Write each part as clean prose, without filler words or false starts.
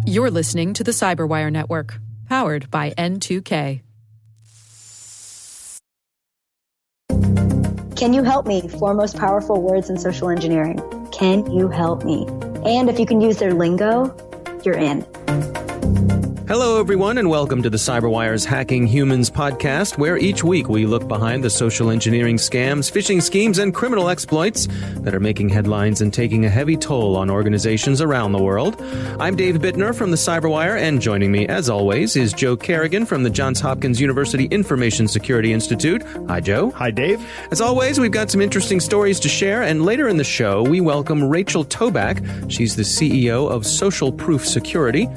You're listening to the Cyberwire Network, powered by N2K. Can you help me? 4 most powerful words in social engineering. Can you help me? And if you can use their lingo, you're in. Hello, everyone, and welcome to the CyberWire's Hacking Humans podcast, where each week we look behind the social engineering scams, phishing schemes, and criminal exploits that are making headlines and taking a heavy toll on organizations around the world. I'm Dave Bittner from the CyberWire, and joining me, as always, is Joe Kerrigan from the Johns Hopkins University Information Security Institute. Hi, Joe. Hi, Dave. As always, we've got some interesting stories to share, and later in the show, we welcome Rachel Toback. She's the CEO of Social Proof Security.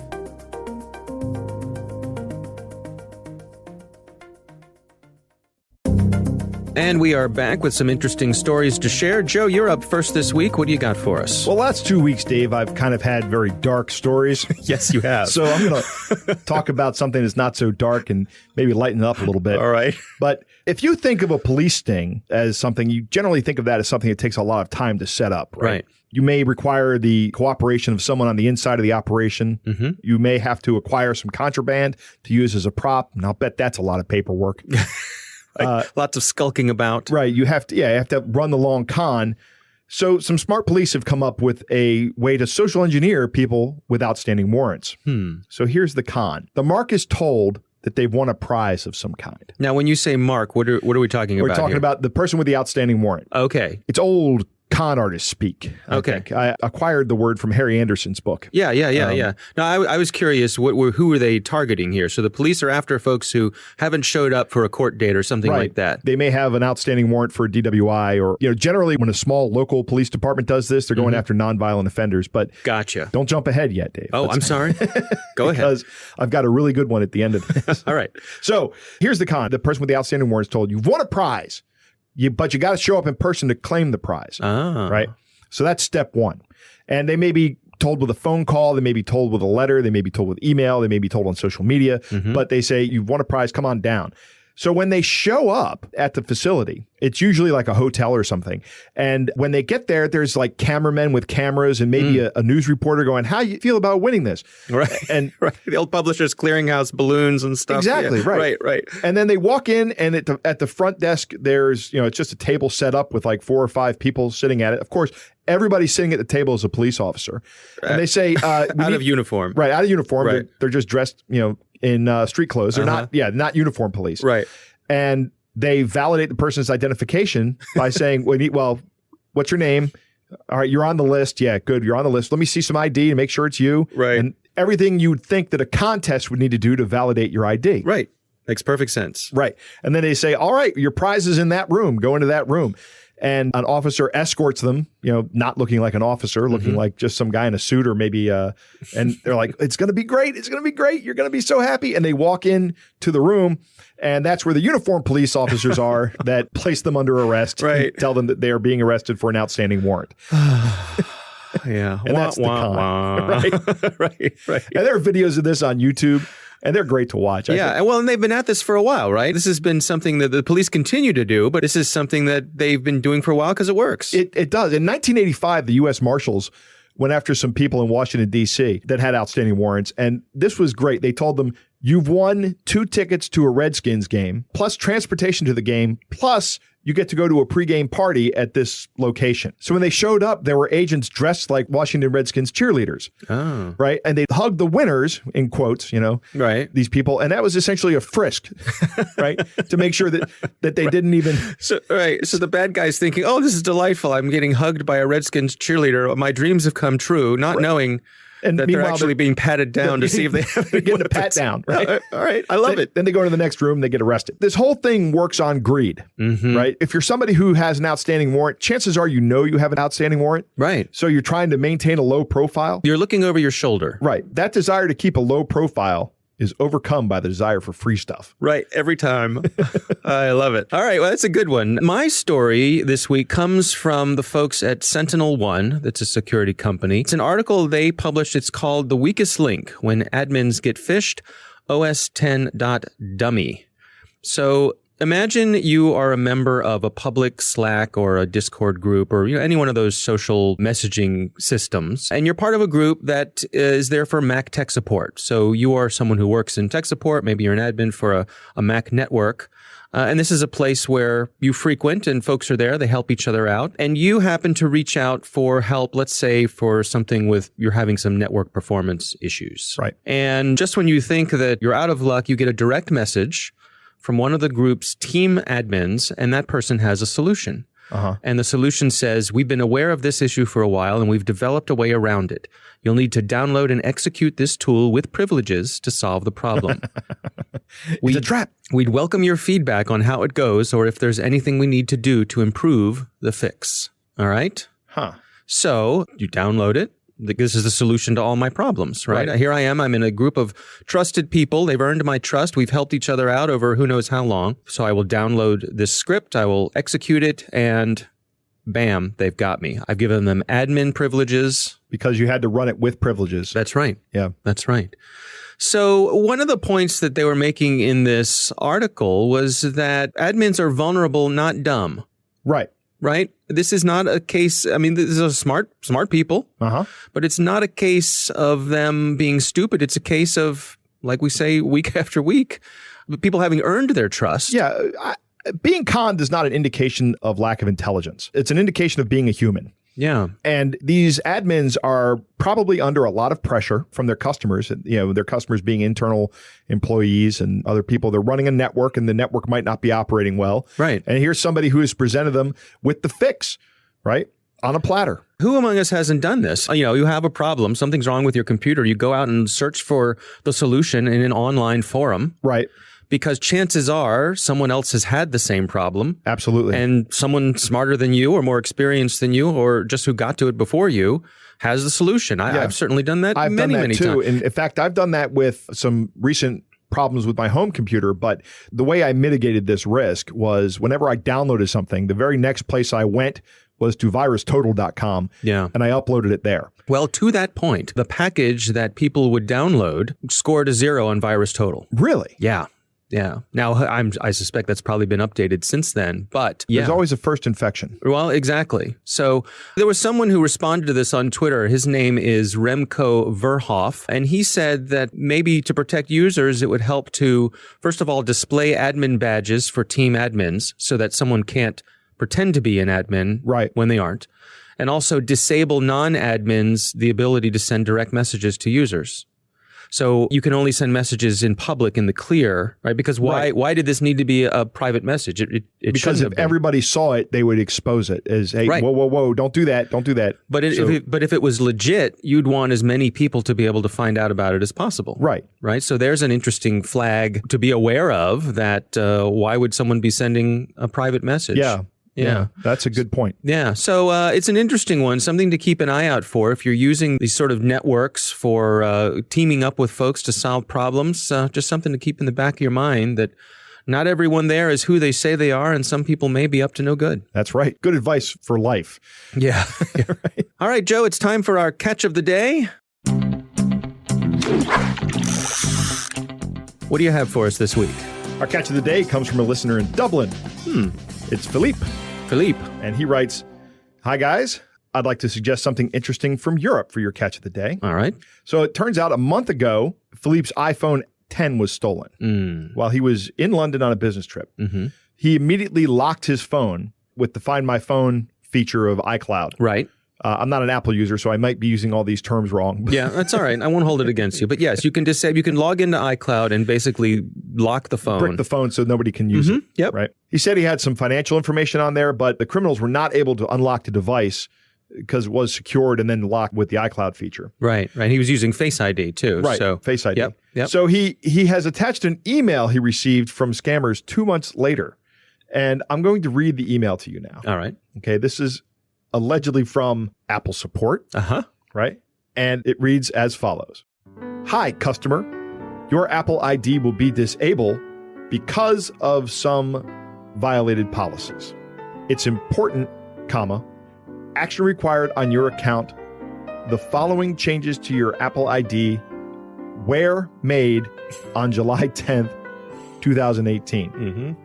And we are back with some interesting stories to share. Joe, you're up first this week. What do you got for us? Well, last 2 weeks, Dave, I've kind of had very dark stories. Yes, you have. So I'm going to talk about something that's not so dark and maybe lighten it up a little bit. All right. But if you think of a police sting as something, you generally think of that as something that takes a lot of time to set up, right? You may require the cooperation of someone on the inside of the operation. Mm-hmm. You may have to acquire some contraband to use as a prop, and I'll bet that's a lot of paperwork. Lots of skulking about. Right. You have to run the long con. So some smart police have come up with a way to social engineer people with outstanding warrants. So here's the con. The mark is told that they've won a prize of some kind. Now, when you say mark, what are we talking about? We're talking about the person with the outstanding warrant. Okay. It's old con artist speak. I acquired the word from Harry Anderson's book. Yeah. Now, I was curious, who were they targeting here? So the police are after folks who haven't showed up for a court date or something like that. They may have an outstanding warrant for DWI or, generally when a small local police department does this, they're going after nonviolent offenders. But gotcha. Don't jump ahead yet, Dave. I'm sorry. Go ahead. Because I've got a really good one at the end of this. All right. So here's the con. The person with the outstanding warrant is told, you've won a prize. But you got to show up in person to claim the prize, right? So that's step one. And they may be told with a phone call. They may be told with a letter. They may be told with email. They may be told on social media. But they say, you've won a prize. Come on down. So when they show up at the facility, it's usually like a hotel or something. And when they get there, there's like cameramen with cameras and maybe a news reporter going, how you feel about winning this? Right. And the old Publishers Clearinghouse balloons and stuff. Exactly. Yeah. Right. And then they walk in and at the front desk, there's, it's just a table set up with like 4 or 5 people sitting at it. Of course, everybody's sitting at the table as a police officer. And they say, out of uniform. Right. Out of uniform. Right. They're just dressed, in street clothes. They're not uniform police. Right. And they validate the person's identification by saying, well, what's your name? All right, you're on the list. Yeah, good. You're on the list. Let me see some ID and make sure it's you. Right. And everything you would think that a contest would need to do to validate your ID. Right. Makes perfect sense. Right. And then they say, all right, your prize is in that room. Go into that room. And an officer escorts them, not looking like an officer, looking like just some guy in a suit or maybe, and they're like, it's going to be great. It's going to be great. You're going to be so happy. And they walk in to the room, and that's where the uniformed police officers are that place them under arrest. Right. And tell them that they are being arrested for an outstanding warrant. Yeah. And that's the con. Right. And there are videos of this on YouTube. And they're great to watch. And they've been at this for a while, right? This has been something that the police continue to do, but this is something that they've been doing for a while because it works. It does. In 1985, the U.S. Marshals went after some people in Washington, D.C. that had outstanding warrants. And this was great. They told them, you've won 2 tickets to a Redskins game, plus transportation to the game, plus you get to go to a pregame party at this location. So when they showed up, there were agents dressed like Washington Redskins cheerleaders. Oh. Right? And they hugged the winners, in quotes, right. These people. And that was essentially a frisk, right? To make sure that they didn't even... So the bad guy's thinking, oh, this is delightful. I'm getting hugged by a Redskins cheerleader. My dreams have come true, not knowing... And that they're actually being patted down to see if they have they're getting a pat down. Right? All right. I love it. Then they go to the next room, they get arrested. This whole thing works on greed, right? If you're somebody who has an outstanding warrant, chances are you have an outstanding warrant. Right. So you're trying to maintain a low profile. You're looking over your shoulder. Right. That desire to keep a low profile is overcome by the desire for free stuff. Right. Every time. I love it. All right. Well, that's a good one. My story this week comes from the folks at SentinelOne. That's a security company. It's an article they published. It's called The Weakest Link When Admins Get Phished, OS 10.dummy. So Imagine you are a member of a public Slack or a Discord group or any one of those social messaging systems, and you're part of a group that is there for Mac tech support. So you are someone who works in tech support. Maybe you're an admin for a Mac network. And this is a place where you frequent and folks are there. They help each other out. And you happen to reach out for help, let's say for something with you're having some network performance issues. Right. And just when you think that you're out of luck, you get a direct message from one of the group's team admins, and that person has a solution. And the solution says, we've been aware of this issue for a while and we've developed a way around it. You'll need to download and execute this tool with privileges to solve the problem. It's a trap. We'd welcome your feedback on how it goes or if there's anything we need to do to improve the fix. All right? So you download it. This is the solution to all my problems, right? Here I am. I'm in a group of trusted people. They've earned my trust. We've helped each other out over who knows how long. So I will download this script. I will execute it and bam, they've got me. I've given them admin privileges. Because you had to run it with privileges. That's right. Yeah. That's right. So one of the points that they were making in this article was that admins are vulnerable, not dumb. Right. Right? This is not a case. I mean, this is smart people, but it's not a case of them being stupid. It's a case of, like we say, week after week, people having earned their trust. Yeah. Being conned is not an indication of lack of intelligence. It's an indication of being a human. Yeah. And these admins are probably under a lot of pressure from their customers, their customers being internal employees and other people. They're running a network and the network might not be operating well. Right. And here's somebody who has presented them with the fix, right? On a platter. Who among us hasn't done this? You have a problem, something's wrong with your computer. You go out and search for the solution in an online forum. Right. Because chances are someone else has had the same problem. Absolutely. And someone smarter than you or more experienced than you or just who got to it before you has the solution. I've certainly done that many times. And in fact, I've done that with some recent problems with my home computer. But the way I mitigated this risk was whenever I downloaded something, the very next place I went was to virustotal.com. Yeah. And I uploaded it there. Well, to that point, the package that people would download scored a 0 on VirusTotal. Really? Yeah. Yeah. Now, I suspect that's probably been updated since then, but There's always a first infection. Well, exactly. So there was someone who responded to this on Twitter. His name is Remco Verhoff, and he said that maybe to protect users, it would help to, first of all, display admin badges for team admins so that someone can't pretend to be an admin when they aren't, and also disable non-admins the ability to send direct messages to users. So you can only send messages in public in the clear, right? Because why did this need to be a private message? Because if everybody saw it, they would expose it as, hey, whoa, don't do that. Don't do that. But if it was legit, you'd want as many people to be able to find out about it as possible. Right. Right. So there's an interesting flag to be aware of that why would someone be sending a private message? Yeah, that's a good point. Yeah, so it's an interesting one, something to keep an eye out for if you're using these sort of networks for teaming up with folks to solve problems. Just something to keep in the back of your mind that not everyone there is who they say they are, and some people may be up to no good. That's right. Good advice for life. Yeah. Right. All right, Joe, it's time for our catch of the day. What do you have for us this week? Our catch of the day comes from a listener in Dublin. It's Philippe. And he writes, "Hi, guys. I'd like to suggest something interesting from Europe for your catch of the day." All right. So it turns out a month ago, Philippe's iPhone 10 was stolen while he was in London on a business trip. He immediately locked his phone with the Find My Phone feature of iCloud. Right. I'm not an Apple user, so I might be using all these terms wrong. Yeah, that's all right. I won't hold it against you. But yes, you can log into iCloud and basically lock the phone. Brick the phone so nobody can use it. Yep. Right. He said he had some financial information on there, but the criminals were not able to unlock the device because it was secured and then locked with the iCloud feature. Right. He was using Face ID too. Right. So Face ID. Yep. So he has attached an email he received from scammers 2 months later. And I'm going to read the email to you now. All right. Okay. This is allegedly from Apple support. Right. And it reads as follows. "Hi, customer. Your Apple ID will be disabled because of some violated policies. It's important, action required on your account. The following changes to your Apple ID were made on July 10th, 2018.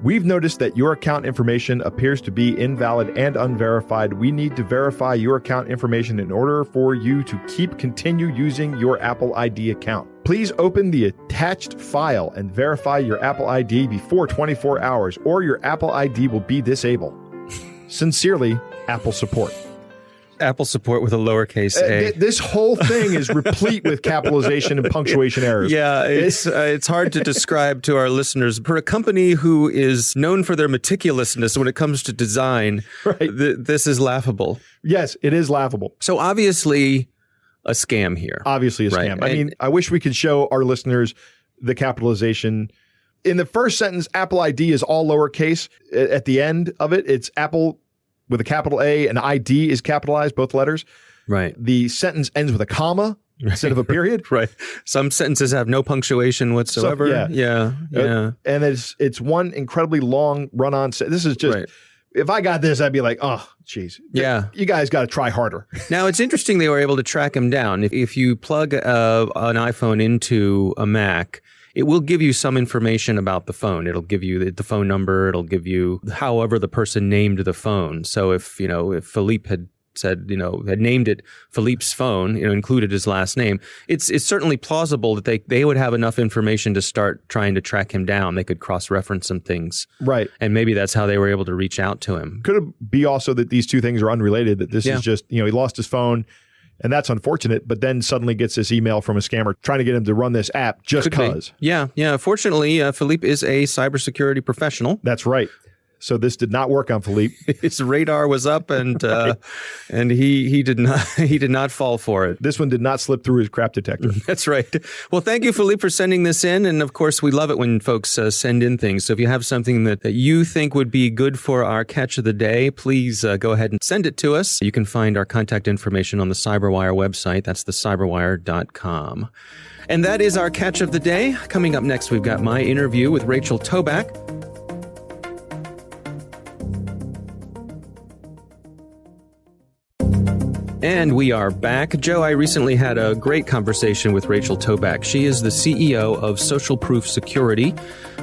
We've noticed that your account information appears to be invalid and unverified. We need to verify your account information in order for you to continue using your Apple ID account. Please open the attached file and verify your Apple ID before 24 hours, or your Apple ID will be disabled. Sincerely, Apple Support. Apple Support with a lowercase a. This whole thing is replete with capitalization and punctuation errors. Yeah, it's hard to describe to our listeners. For a company who is known for their meticulousness when it comes to design, right. This is laughable. Yes, it is laughable. So obviously a scam here. Obviously a scam. I mean, I wish we could show our listeners the capitalization. In the first sentence, Apple ID is all lowercase. At the end of it, it's Apple with a capital A, and ID is capitalized, both letters. Right. The sentence ends with a comma instead of a period. Right. Some sentences have no punctuation whatsoever. So, yeah. And it's one incredibly long run-on. This is just, if I got this, I'd be like, oh, geez. Yeah. You guys got to try harder. Now, it's interesting they were able to track him down. If you plug an iPhone into a Mac, it will give you some information about the phone. It'll give you the phone number. It'll give you however the person named the phone. So if Philippe had said, had named it Philippe's phone, included his last name, it's certainly plausible that they would have enough information to start trying to track him down. They could cross-reference some things. Right. And maybe that's how they were able to reach out to him. Could it be also that these two things are unrelated, that this is just, he lost his phone. And that's unfortunate, but then suddenly gets this email from a scammer trying to get him to run this app just because. Yeah. Fortunately, Philippe is a cybersecurity professional. That's right. So this did not work on Philippe. His radar was up, and and he did not fall for it. This one did not slip through his crap detector. That's right. Well, thank you, Philippe, for sending this in. And of course, we love it when folks send in things. So if you have something that you think would be good for our catch of the day, please go ahead and send it to us. You can find our contact information on the CyberWire website. That's thecyberwire.com. And that is our catch of the day. Coming up next, we've got my interview with Rachel Toback. And we are back. Joe, I recently had a great conversation with Rachel Toback. She is the CEO of Social Proof Security.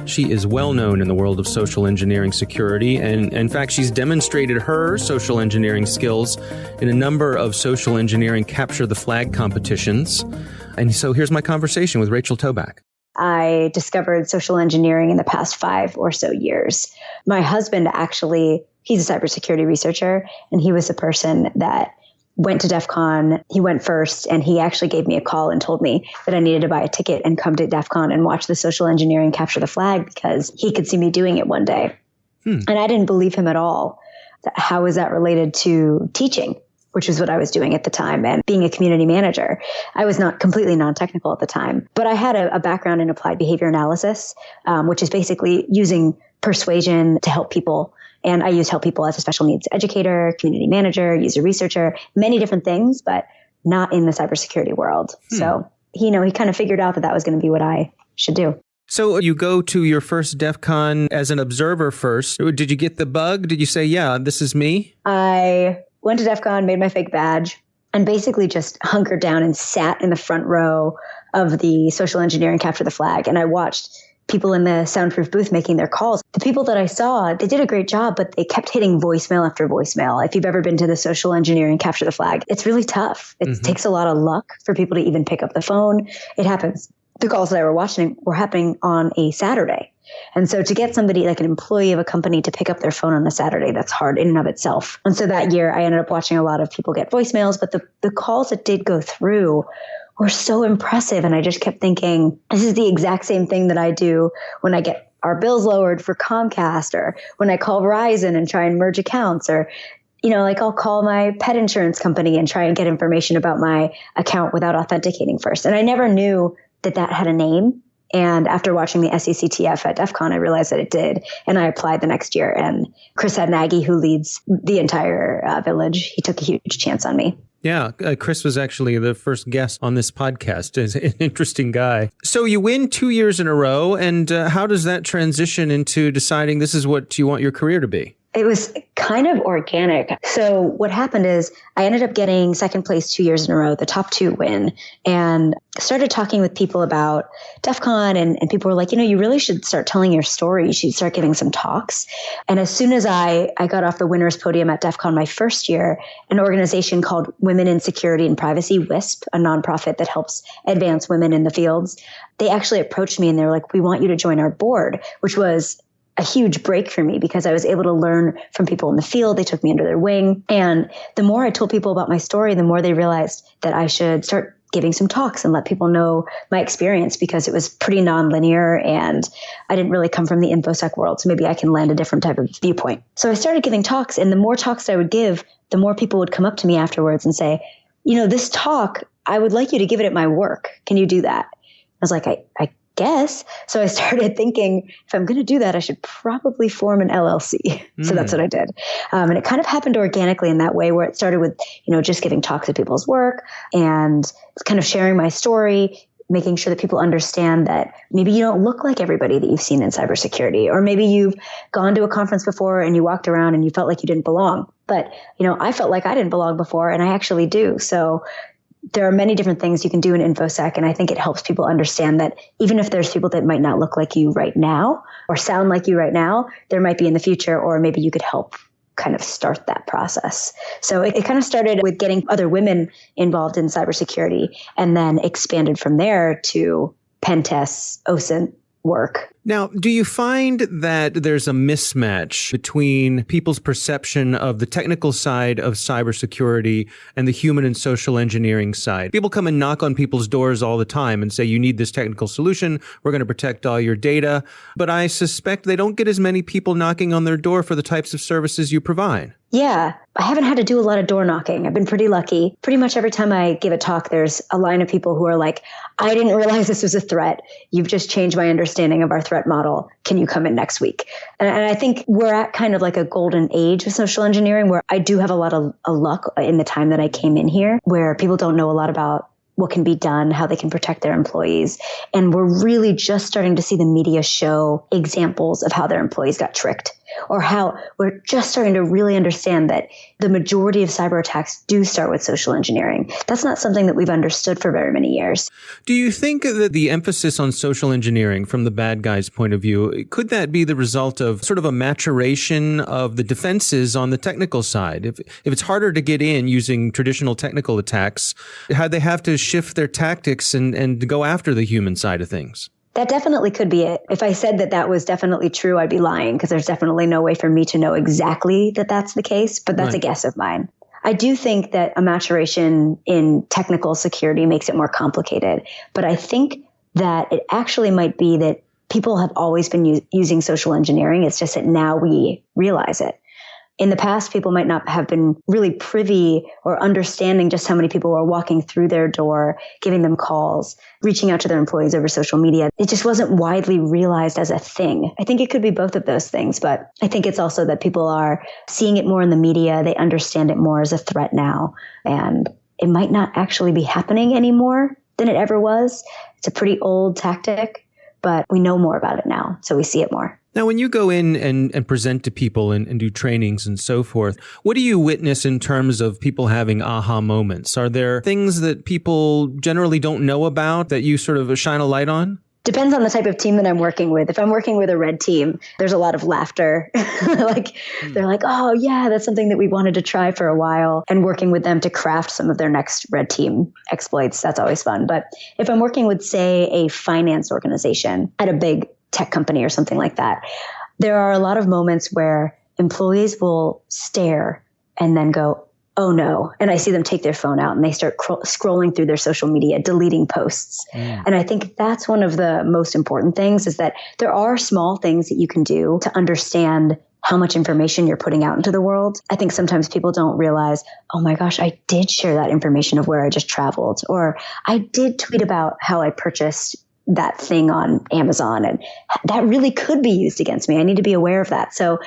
She is well known in the world of social engineering security. And in fact, she's demonstrated her social engineering skills in a number of social engineering capture the flag competitions. And so here's my conversation with Rachel Toback. I discovered social engineering in the past 5 or so years. My husband actually, he's a cybersecurity researcher, and he was the person that went to DEF CON. He went first, and he actually gave me a call and told me that I needed to buy a ticket and come to DEF CON and watch the social engineering capture the flag because he could see me doing it one day. And I didn't believe him at all. How is that related to teaching, which is what I was doing at the time, and being a community manager? I was not completely non-technical at the time, but I had a background in applied behavior analysis, which is basically using persuasion to help people. And I used help people as a special needs educator, community manager, user researcher, many different things, but not in the cybersecurity world. So, he kind of figured out that was going to be what I should do. So you go to your first DEF CON as an observer first. Did you get the bug? Did you say, yeah, this is me? I went to DEF CON, made my fake badge, and basically just hunkered down and sat in the front row of the social engineering capture the flag. And I watched people in the soundproof booth making their calls. The people that I saw, they did a great job, but they kept hitting voicemail after voicemail. If you've ever been to the social engineering capture the flag, it's really tough. It takes a lot of luck for people to even pick up the phone. It happens. The calls that I were watching were happening on a Saturday. And so to get somebody like an employee of a company to pick up their phone on a Saturday, that's hard in and of itself. And so that year I ended up watching a lot of people get voicemails, but the calls that did go through were so impressive. And I just kept thinking, this is the exact same thing that I do when I get our bills lowered for Comcast, or when I call Verizon and try and merge accounts, or, like I'll call my pet insurance company and try and get information about my account without authenticating first. And I never knew that had a name. And after watching the SECTF at DEF CON, I realized that it did. And I applied the next year. And Chris Hadnagy, who leads the entire village, he took a huge chance on me. Yeah, Chris was actually the first guest on this podcast. He's an interesting guy. So you win 2 years in a row. And how does that transition into deciding this is what you want your career to be? It was kind of organic. So what happened is I ended up getting second place 2 years in a row, the top 2 win, and started talking with people about DEF CON, and people were like, you really should start telling your story. You should start giving some talks. And as soon as I got off the winner's podium at DEF CON my first year, an organization called Women in Security and Privacy, WISP, a nonprofit that helps advance women in the fields, they actually approached me and they were like, we want you to join our board, which was a huge break for me because I was able to learn from people in the field. They took me under their wing. And the more I told people about my story, the more they realized that I should start giving some talks and let people know my experience, because it was pretty nonlinear and I didn't really come from the InfoSec world. So maybe I can lend a different type of viewpoint. So I started giving talks, and the more talks I would give, the more people would come up to me afterwards and say, this talk, I would like you to give it at my work. Can you do that? I was like, I guess. So I started thinking, if I'm going to do that, I should probably form an LLC. So that's what I did. And it kind of happened organically in that way, where it started with, just giving talks at people's work and kind of sharing my story, making sure that people understand that maybe you don't look like everybody that you've seen in cybersecurity, or maybe you've gone to a conference before and you walked around and you felt like you didn't belong. But, I felt like I didn't belong before, and I actually do. So there are many different things you can do in InfoSec, and I think it helps people understand that even if there's people that might not look like you right now or sound like you right now, there might be in the future, or maybe you could help kind of start that process. So it kind of started with getting other women involved in cybersecurity, and then expanded from there to pen tests, OSINT work. Now, do you find that there's a mismatch between people's perception of the technical side of cybersecurity and the human and social engineering side? People come and knock on people's doors all the time and say, you need this technical solution. We're going to protect all your data. But I suspect they don't get as many people knocking on their door for the types of services you provide. Yeah, I haven't had to do a lot of door knocking. I've been pretty lucky. Pretty much every time I give a talk, there's a line of people who are like, I didn't realize this was a threat. You've just changed my understanding of our threat model. Can you come in next week? And I think we're at kind of like a golden age of social engineering, where I do have a lot of luck in the time that I came in here, where people don't know a lot about what can be done, how they can protect their employees. And we're really just starting to see the media show examples of how their employees got tricked, or how we're just starting to really understand that the majority of cyber attacks do start with social engineering. That's not something that we've understood for very many years. Do you think that the emphasis on social engineering from the bad guys' point of view, could that be the result of sort of a maturation of the defenses on the technical side? If it's harder to get in using traditional technical attacks, how they have to shift their tactics and go after the human side of things? That definitely could be it. If I said that that was definitely true, I'd be lying, because there's definitely no way for me to know exactly that that's the case, but that's a guess of mine. I do think that a maturation in technical security makes it more complicated, but I think that it actually might be that people have always been using social engineering. It's just that now we realize it. In the past, people might not have been really privy or understanding just how many people were walking through their door, giving them calls, reaching out to their employees over social media. It just wasn't widely realized as a thing. I think it could be both of those things, but I think it's also that people are seeing it more in the media. They understand it more as a threat now, and it might not actually be happening any more than it ever was. It's a pretty old tactic, but we know more about it now, so we see it more. Now, when you go in and present to people and do trainings and so forth, what do you witness in terms of people having aha moments? Are there things that people generally don't know about that you sort of shine a light on? Depends on the type of team that I'm working with. If I'm working with a red team, there's a lot of laughter. They're like, oh yeah, that's something that we wanted to try for a while, and working with them to craft some of their next red team exploits. That's always fun. But if I'm working with, say, a finance organization at a big tech company or something like that, there are a lot of moments where employees will stare and then go, oh no. And I see them take their phone out and they start scrolling through their social media, deleting posts. And I think that's one of the most important things, is that there are small things that you can do to understand how much information you're putting out into the world. I think sometimes people don't realize, oh my gosh, I did share that information of where I just traveled, or I did tweet about how I purchased that thing on Amazon, and that really could be used against me. I need to be aware of that. So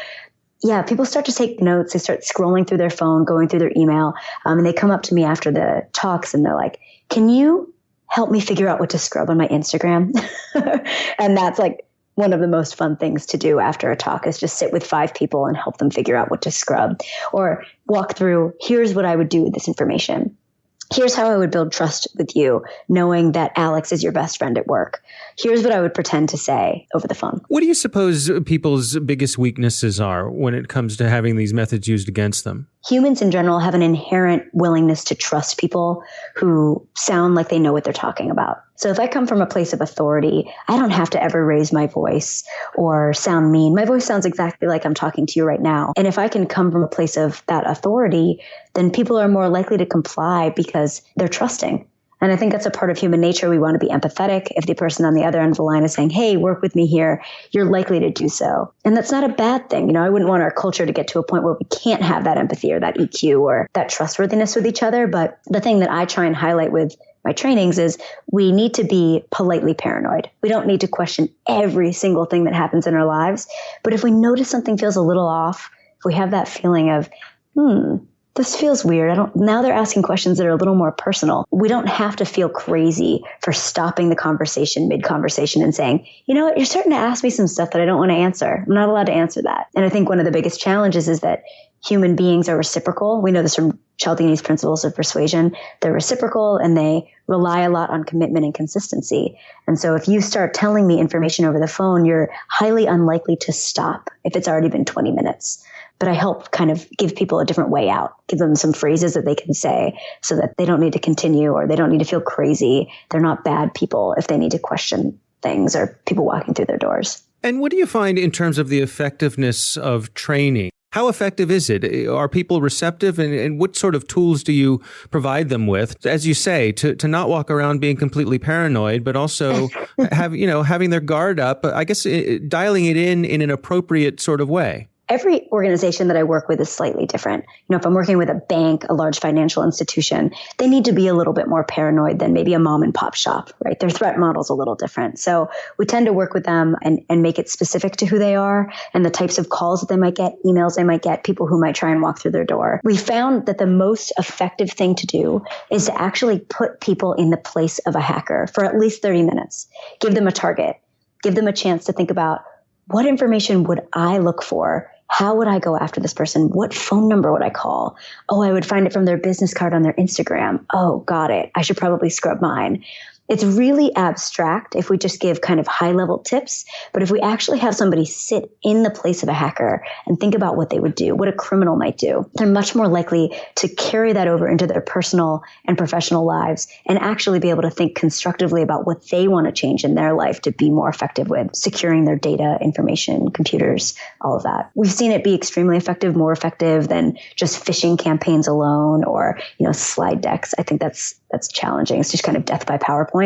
yeah, people start to take notes. They start scrolling through their phone, going through their email, and they come up to me after the talks and they're like, can you help me figure out what to scrub on my Instagram? And that's like one of the most fun things to do after a talk is just sit with 5 people and help them figure out what to scrub, or walk through, here's what I would do with this information. Here's how I would build trust with you, knowing that Alex is your best friend at work. Here's what I would pretend to say over the phone. What do you suppose people's biggest weaknesses are when it comes to having these methods used against them? Humans in general have an inherent willingness to trust people who sound like they know what they're talking about. So if I come from a place of authority, I don't have to ever raise my voice or sound mean. My voice sounds exactly like I'm talking to you right now. And if I can come from a place of that authority, then people are more likely to comply because they're trusting. And I think that's a part of human nature. We want to be empathetic. If the person on the other end of the line is saying, hey, work with me here, you're likely to do so. And that's not a bad thing. I wouldn't want our culture to get to a point where we can't have that empathy or that EQ or that trustworthiness with each other. But the thing that I try and highlight with my trainings is we need to be politely paranoid. We don't need to question every single thing that happens in our lives. But if we notice something feels a little off, if we have that feeling of, this feels weird. Now they're asking questions that are a little more personal. We don't have to feel crazy for stopping the conversation mid-conversation and saying, you know what, you're starting to ask me some stuff that I don't want to answer. I'm not allowed to answer that. And I think one of the biggest challenges is that human beings are reciprocal. We know this from Cialdini's principles of persuasion. They're reciprocal and they rely a lot on commitment and consistency. And so if you start telling me information over the phone, you're highly unlikely to stop if it's already been 20 minutes. But I help kind of give people a different way out, give them some phrases that they can say so that they don't need to continue or they don't need to feel crazy. They're not bad people if they need to question things or people walking through their doors. And what do you find in terms of the effectiveness of training? How effective is it? Are people receptive? And what sort of tools do you provide them with, as you say, to not walk around being completely paranoid, but also having their guard up, I guess dialing it in an appropriate sort of way? Every organization that I work with is slightly different. If I'm working with a bank, a large financial institution, they need to be a little bit more paranoid than maybe a mom and pop shop, right? Their threat model's a little different. So we tend to work with them and make it specific to who they are and the types of calls that they might get, emails they might get, people who might try and walk through their door. We found that the most effective thing to do is to actually put people in the place of a hacker for at least 30 minutes. Give them a target. Give them a chance to think about, what information would I look for? How would I go after this person? What phone number would I call? Oh, I would find it from their business card on their Instagram. Oh, got it. I should probably scrub mine. It's really abstract if we just give kind of high-level tips. But if we actually have somebody sit in the place of a hacker and think about what they would do, what a criminal might do, they're much more likely to carry that over into their personal and professional lives and actually be able to think constructively about what they want to change in their life to be more effective with securing their data, information, computers, all of that. We've seen it be extremely effective, more effective than just phishing campaigns alone or, slide decks. I think that's challenging. It's just kind of death by PowerPoint.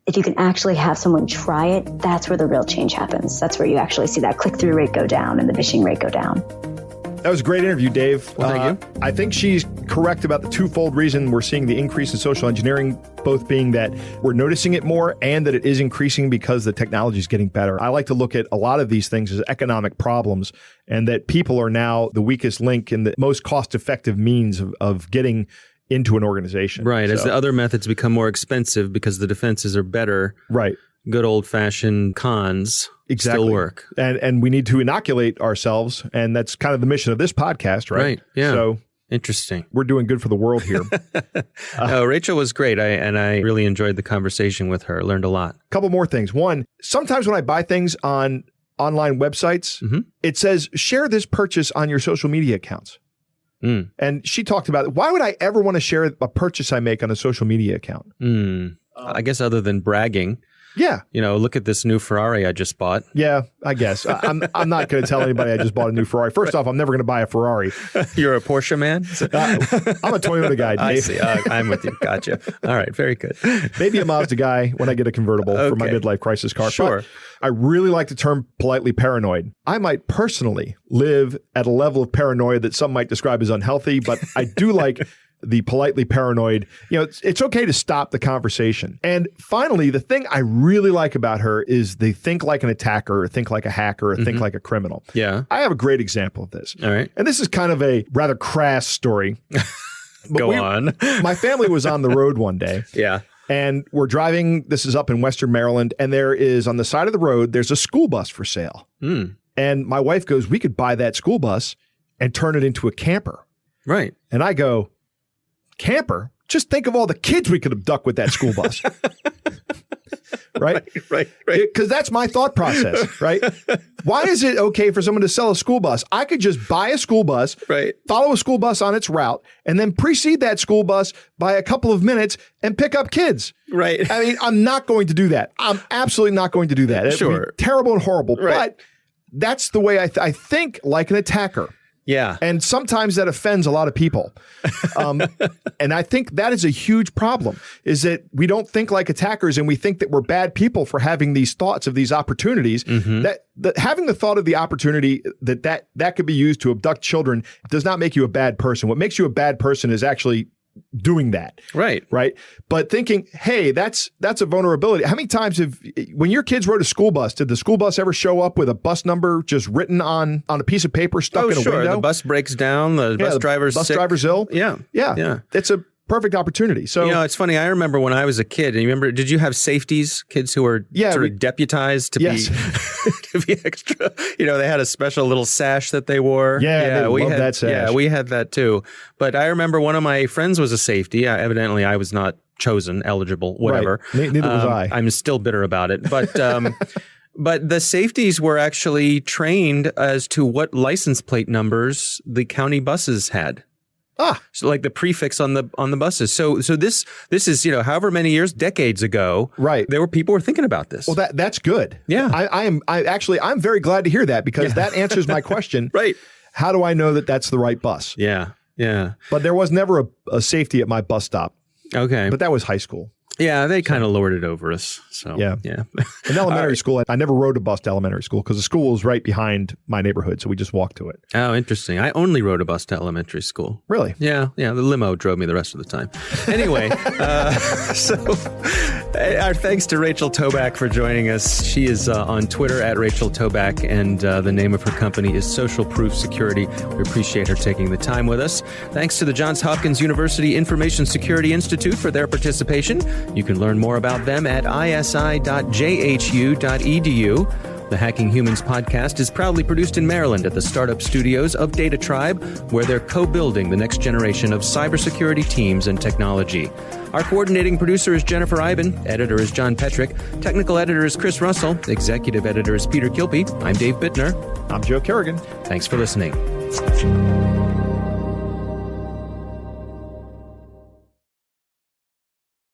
If you can actually have someone try it, that's where the real change happens. That's where you actually see that click-through rate go down and the phishing rate go down. That was a great interview, Dave. Well, thank you. I think she's correct about the twofold reason we're seeing the increase in social engineering, both being that we're noticing it more and that it is increasing because the technology is getting better. I like to look at a lot of these things as economic problems and that people are now the weakest link in the most cost-effective means of getting into an organization. Right. So, as the other methods become more expensive because the defenses are better. Right. Good old-fashioned cons exactly. still work. And we need to inoculate ourselves. And that's kind of the mission of this podcast, right? Right. Yeah. So interesting. We're doing good for the world here. Rachel was great. I really enjoyed the conversation with her. Learned a lot. A couple more things. One, sometimes when I buy things on online websites, it says, share this purchase on your social media accounts. And she talked about, why would I ever want to share a purchase I make on a social media account? I guess other than bragging. Yeah. Look at this new Ferrari I just bought. Yeah, I guess. I'm not going to tell anybody I just bought a new Ferrari. First off, I'm never going to buy a Ferrari. You're a Porsche man? I'm a Toyota guy, Dave. I see. I'm with you. Gotcha. All right. Very good. Maybe a Mazda guy when I get a convertible for my midlife crisis car. Sure. But I really like the term politely paranoid. I might personally live at a level of paranoia that some might describe as unhealthy, but I do like the politely paranoid. It's okay to stop the conversation. And finally, the thing I really like about her is they think like an attacker, or think like a hacker, or think like a criminal. Yeah. I have a great example of this. All right. And this is kind of a rather crass story. Go on. My family was on the road one day. Yeah. And we're driving. This is up in Western Maryland. And there is on the side of the road, there's a school bus for sale. And my wife goes, we could buy that school bus and turn it into a camper. Right. And I go, camper? Just think of all the kids we could abduct with that school bus. Right? Because that's my thought process, right? Why is it okay for someone to sell a school bus? I could just buy a school bus, follow a school bus on its route, and then precede that school bus by a couple of minutes and pick up kids. Right. I mean, I'm not going to do that. I'm absolutely not going to do that. It'd be terrible and horrible. Right. But that's the way I think like an attacker. Yeah. And sometimes that offends a lot of people. And I think that is a huge problem, is that we don't think like attackers and we think that we're bad people for having these thoughts of these opportunities. That having the thought of the opportunity that could be used to abduct children does not make you a bad person. What makes you a bad person is actually doing that. Right. But thinking, hey, that's a vulnerability. How many times when your kids rode a school bus, did the school bus ever show up with a bus number just written on a piece of paper stuck in a window? The bus breaks down, the bus driver's sick. Driver's ill. Yeah. It's a perfect opportunity. So, it's funny. I remember when I was a kid, and you remember, did you have safeties, kids who were sort of deputized to be to be extra? They had a special little sash that they wore. We had that sash. Yeah, we had that too. But I remember one of my friends was a safety. Evidently, I was not chosen, eligible, whatever. Right. Neither was I. I'm still bitter about it. But but the safeties were actually trained as to what license plate numbers the county buses had. So like the prefix on the buses. So this is, however many years, decades ago. Right. People were thinking about this. Well, that's good. Yeah. I'm very glad to hear that, because that answers my question. Right. How do I know that that's the right bus? Yeah. But there was never a safety at my bus stop. Okay. But that was high school. Yeah, they kind of lorded over us. So yeah. In elementary school, I never rode a bus to elementary school because the school was right behind my neighborhood, so we just walked to it. Oh, interesting. I only rode a bus to elementary school. Really? Yeah. The limo drove me the rest of the time. Anyway, so our thanks to Rachel Toback for joining us. She is on Twitter at Rachel Toback, and the name of her company is Social Proof Security. We appreciate her taking the time with us. Thanks to the Johns Hopkins University Information Security Institute for their participation. You can learn more about them at isi.jhu.edu. The Hacking Humans podcast is proudly produced in Maryland at the startup studios of Data Tribe, where they're co-building the next generation of cybersecurity teams and technology. Our coordinating producer is Jennifer Iben. Editor is John Petrick. Technical editor is Chris Russell. Executive editor is Peter Kilpie. I'm Dave Bittner. I'm Joe Kerrigan. Thanks for listening.